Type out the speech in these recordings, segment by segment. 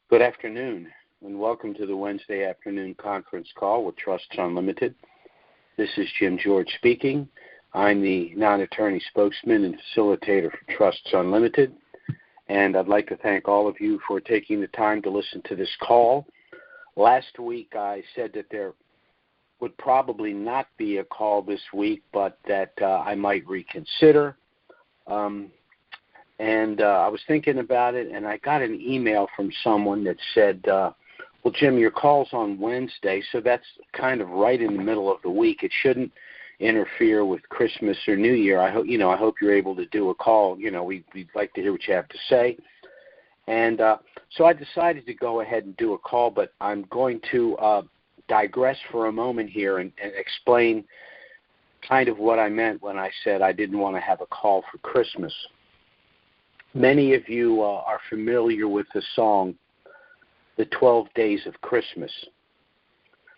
Good afternoon, and welcome to the Wednesday afternoon conference call with Trusts Unlimited. This is Jim George speaking. I'm the non-attorney spokesman and facilitator for Trusts Unlimited, and I'd like to thank all of you for taking the time to listen to this call. Last week I said that there would probably not be a call this week, but that I might reconsider. I was thinking about it, and I got an email from someone that said, well, Jim, your call's on Wednesday, so that's kind of right in the middle of the week. It shouldn't interfere with Christmas or New Year. I hope you're able to do a call. We'd like to hear what you have to say. And so I decided to go ahead and do a call, but I'm going to digress for a moment here and explain kind of what I meant when I said I didn't want to have a call for Christmas. Many of you are familiar with the song, The 12 Days of Christmas.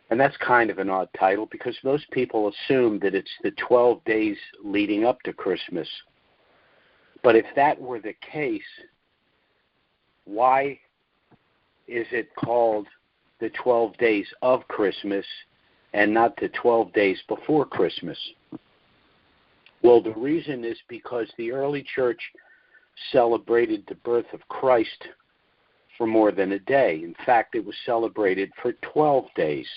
And that's kind of an odd title because most people assume that it's the 12 days leading up to Christmas. But if that were the case, why is it called the 12 days of Christmas and not the 12 days before Christmas? Well, the reason is because the early church celebrated the birth of Christ for more than a day. In fact, it was celebrated for 12 days.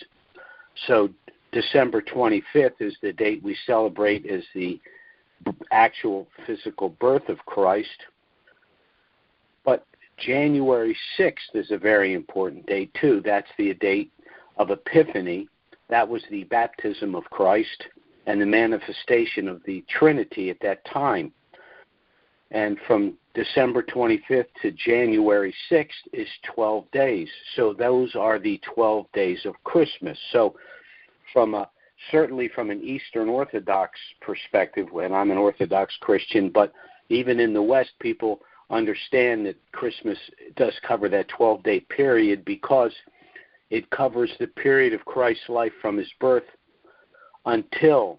So December 25th is the date we celebrate as the actual physical birth of Christ. But January 6th is a very important date too. That's the date of Epiphany. That was the baptism of Christ and the manifestation of the Trinity at that time. And from December 25th to January 6th is 12 days. So those are the 12 days of Christmas. So certainly from an Eastern Orthodox perspective, and I'm an Orthodox Christian, but even in the West, people understand that Christmas does cover that 12-day period because it covers the period of Christ's life from his birth until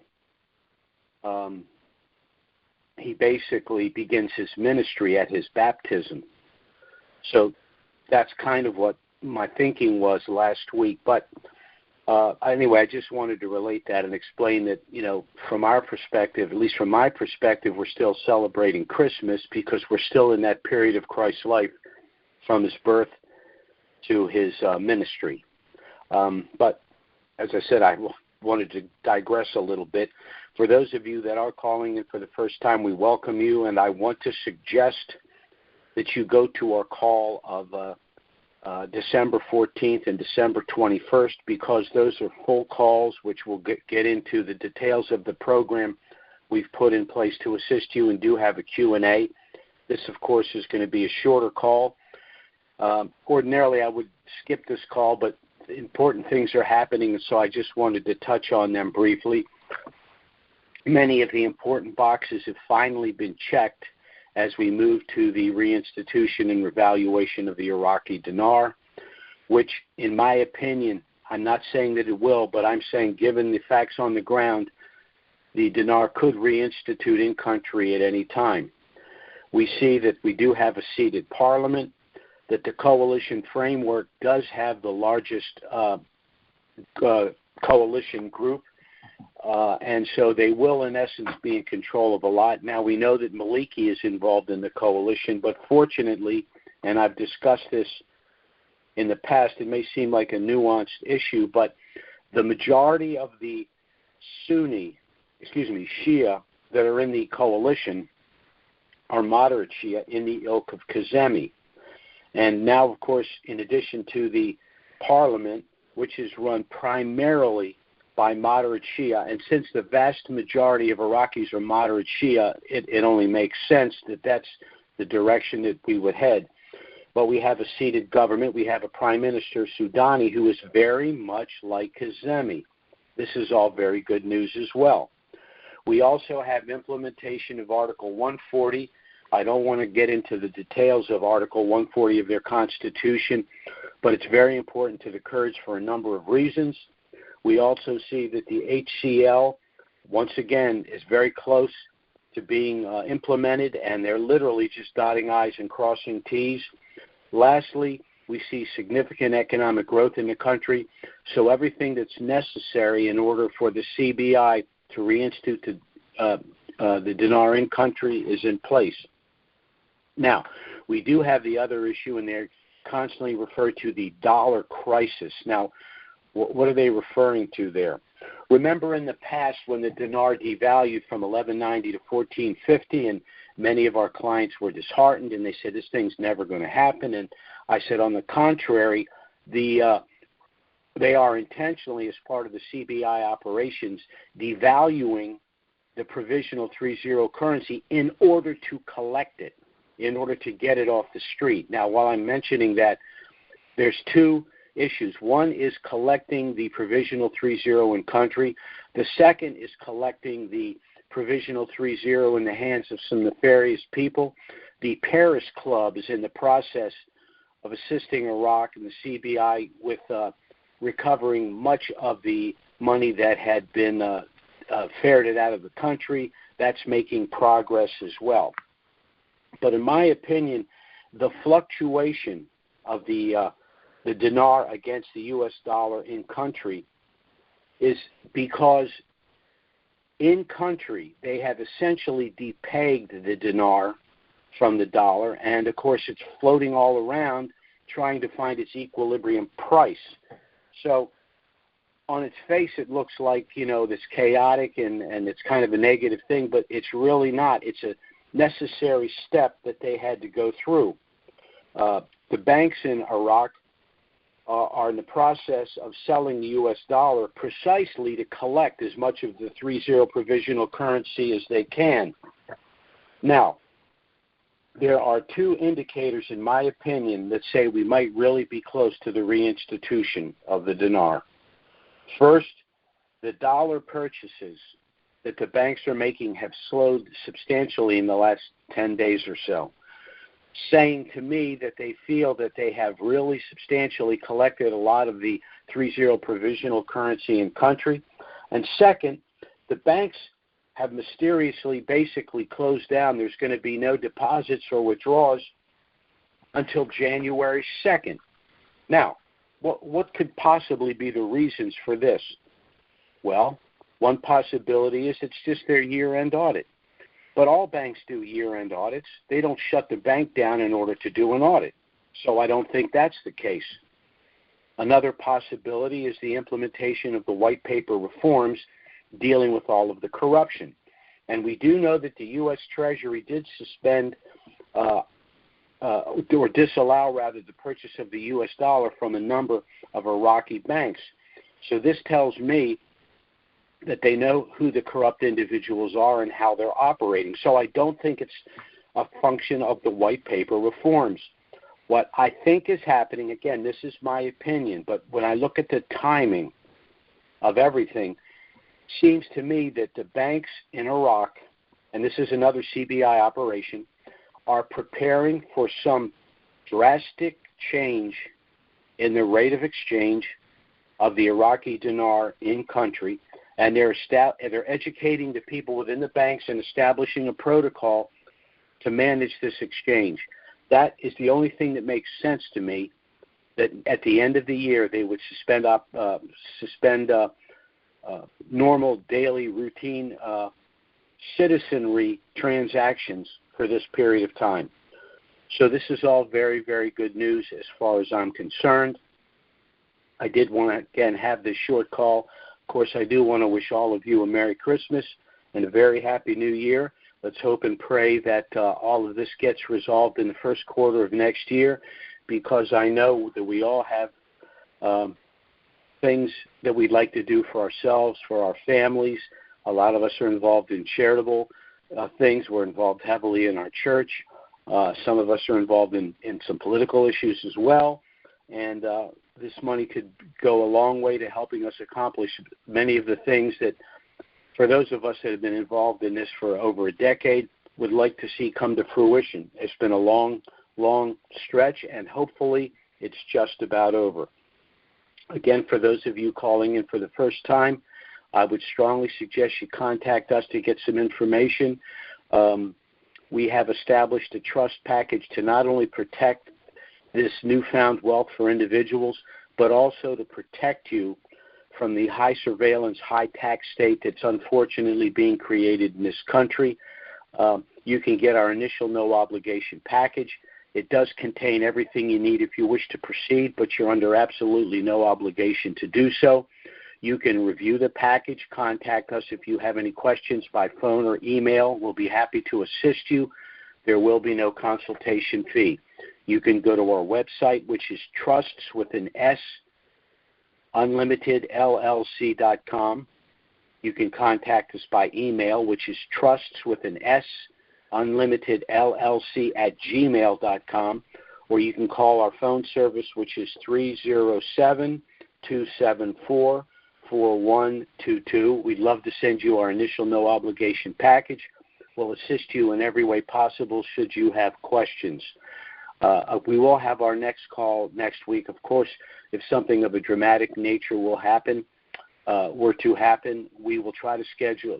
he basically begins his ministry at his baptism. So that's kind of what my thinking was last week. But anyway, I just wanted to relate that and explain that, from our perspective, at least from my perspective, we're still celebrating Christmas because we're still in that period of Christ's life from his birth to his ministry. But as I said, I wanted to digress a little bit. For those of you that are calling in for the first time, we welcome you, and I want to suggest that you go to our call of December 14th and December 21st because those are full calls which will get into the details of the program we've put in place to assist you and do have a Q&A. This, of course, is going to be a shorter call. Ordinarily, I would skip this call, but important things are happening, so I just wanted to touch on them briefly. Many of the important boxes have finally been checked as we move to the reinstitution and revaluation of the Iraqi Dinar, which, in my opinion, I'm not saying that it will, but I'm saying given the facts on the ground, the dinar could reinstitute in country at any time. We see that we do have a seated parliament, that the coalition framework does have the largest coalition group, and so they will, in essence, be in control of a lot. Now, we know that Maliki is involved in the coalition, but fortunately, and I've discussed this in the past, it may seem like a nuanced issue, but the majority of the Shia that are in the coalition are moderate Shia in the ilk of Kazemi. And now, of course, in addition to the parliament, which is run primarily by moderate Shia, and since the vast majority of Iraqis are moderate Shia, it only makes sense that that's the direction that we would head. But we have a seated government. We have a prime minister, Sudani, who is very much like Kazemi. This is all very good news as well. We also have implementation of Article 140. I don't want to get into the details of Article 140 of their Constitution, but it's very important to the Kurds for a number of reasons. We also see that the HCL, once again, is very close to being implemented, and they're literally just dotting I's and crossing T's. Lastly, We see significant economic growth in the country. So everything that's necessary in order for the CBI to reinstitute the dinar in country is in place. Now, we do have the other issue, and they're constantly referred to the dollar crisis. Now, what are they referring to there? Remember in the past when the dinar devalued from 11.90 to 14.50, and many of our clients were disheartened, and they said, this thing's never going to happen. And I said, on the contrary, they are intentionally, as part of the CBI operations, devaluing the provisional 3-0 currency in order to collect it, in order to get it off the street. Now, while I'm mentioning that, there's two issues. One is collecting the provisional 3-0 in country. The second is collecting the provisional 3-0 in the hands of some nefarious people. The Paris Club is in the process of assisting Iraq and the CBI with recovering much of the money that had been ferreted out of the country. That's making progress as well. But in my opinion, the fluctuation of the dinar against the U.S. dollar in country is because in country they have essentially depegged the dinar from the dollar, and of course it's floating all around trying to find its equilibrium price. So on its face it looks like, this chaotic and it's kind of a negative thing, but it's really not. It's a necessary step that they had to go through. The banks in Iraq are in the process of selling the U.S. dollar precisely to collect as much of the 3-0 provisional currency as they can. Now, there are two indicators, in my opinion, that say we might really be close to the reinstitution of the dinar. First, the dollar purchases that the banks are making have slowed substantially in the last 10 days or so, saying to me that they feel that they have really substantially collected a lot of the 3-0 provisional currency in country. And second, the banks have mysteriously basically closed down. There's going to be no deposits or withdrawals until January 2nd. Now, what could possibly be the reasons for this? Well, one possibility is it's just their year-end audit. But all banks do year-end audits. They don't shut the bank down in order to do an audit. So I don't think that's the case. Another possibility is the implementation of the white paper reforms dealing with all of the corruption. And we do know that the U.S. Treasury did suspend or disallow, rather, the purchase of the U.S. dollar from a number of Iraqi banks. So this tells me that they know who the corrupt individuals are and how they're operating. So I don't think it's a function of the white paper reforms. What I think is happening, again, this is my opinion, but when I look at the timing of everything, seems to me that the banks in Iraq, and this is another CBI operation, are preparing for some drastic change in the rate of exchange of the Iraqi dinar in country, and they're educating the people within the banks and establishing a protocol to manage this exchange. That is the only thing that makes sense to me, that at the end of the year they would suspend normal daily routine citizenry transactions for this period of time. So this is all very, very good news as far as I'm concerned. I did want to, again, have this short call. Of course, I do want to wish all of you a Merry Christmas and a very Happy New Year. Let's hope and pray that all of this gets resolved in the first quarter of next year, because I know that we all have things that we'd like to do for ourselves, for our families. A lot of us are involved in charitable things. We're involved heavily in our church. Some of us are involved in some political issues as well. And this money could go a long way to helping us accomplish many of the things that, for those of us that have been involved in this for over a decade, would like to see come to fruition. It's been a long, long stretch, and hopefully it's just about over. Again, for those of you calling in for the first time, I would strongly suggest you contact us to get some information. We have established a trust package to not only protect this newfound wealth for individuals, but also to protect you from the high surveillance, high tax state that's unfortunately being created in this country. You can get our initial no obligation package. It does contain everything you need if you wish to proceed, but you're under absolutely no obligation to do so. You can review the package. Contact us if you have any questions by phone or email. We'll be happy to assist you. There will be no consultation fee. You can go to our website, which is trusts with an S, unlimitedllc.com. You can contact us by email, which is trusts with an S, unlimitedllc@gmail.com, or you can call our phone service, which is 307-274-4122. We'd love to send you our initial no obligation package. We'll assist you in every way possible should you have questions. We will have our next call next week. Of course, if something of a dramatic nature were to happen, we will try to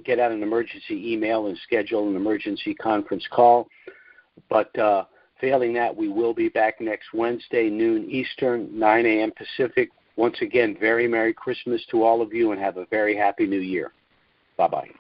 get out an emergency email and schedule an emergency conference call. But failing that, we will be back next Wednesday, noon Eastern, 9 a.m. Pacific. Once again, very Merry Christmas to all of you and have a very Happy New Year. Bye-bye.